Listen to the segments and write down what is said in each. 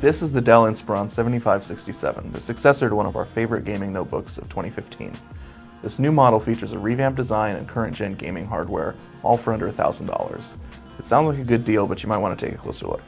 This is the Dell Inspiron 7567, the successor to one of our favorite gaming notebooks of 2015. This new model features a revamped design and current-gen gaming hardware, all for under $1,000. It sounds like a good deal, but you might want to take a closer look.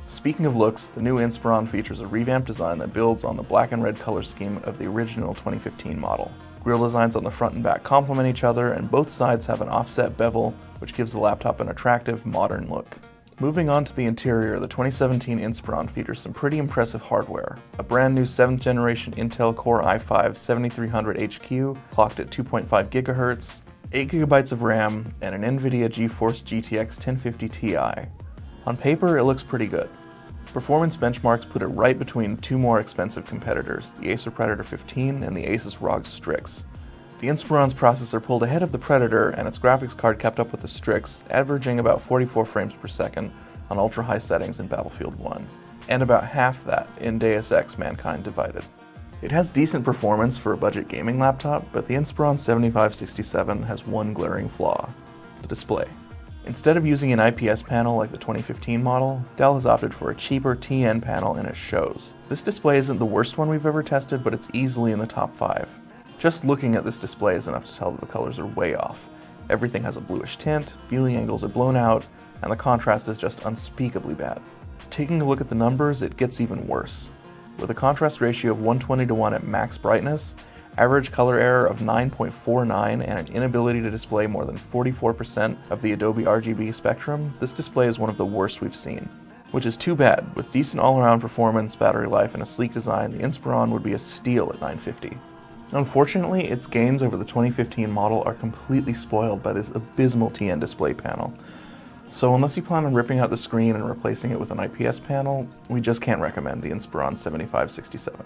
Speaking of looks, the new Inspiron features a revamped design that builds on the black and red color scheme of the original 2015 model. Grille designs on the front and back complement each other, and both sides have an offset bevel, which gives the laptop an attractive, modern look. Moving on to the interior, the 2017 Inspiron features some pretty impressive hardware. A brand new 7th generation Intel Core i5-7300HQ, clocked at 2.5 GHz, 8 GB of RAM, and an NVIDIA GeForce GTX 1050 Ti. On paper, it looks pretty good. Performance benchmarks put it right between two more expensive competitors, the Acer Predator 15 and the Asus ROG Strix. The Inspiron's processor pulled ahead of the Predator, and its graphics card kept up with the Strix, averaging about 44 frames per second on ultra-high settings in Battlefield 1, and about half that in Deus Ex: Mankind Divided. It has decent performance for a budget gaming laptop, but the Inspiron 7567 has one glaring flaw: the display. Instead of using an IPS panel like the 2015 model, Dell has opted for a cheaper TN panel, and it shows. This display isn't the worst one we've ever tested, but it's easily in the top 5. Just looking at this display is enough to tell that the colors are way off. Everything has a bluish tint, viewing angles are blown out, and the contrast is just unspeakably bad. Taking a look at the numbers, it gets even worse. With a contrast ratio of 120:1 at max brightness, average color error of 9.49, and an inability to display more than 44% of the Adobe RGB spectrum, this display is one of the worst we've seen. Which is too bad. With decent all-around performance, battery life, and a sleek design, the Inspiron would be a steal at $950. Unfortunately, its gains over the 2015 model are completely spoiled by this abysmal TN display panel. So unless you plan on ripping out the screen and replacing it with an IPS panel, we just can't recommend the Inspiron 7567.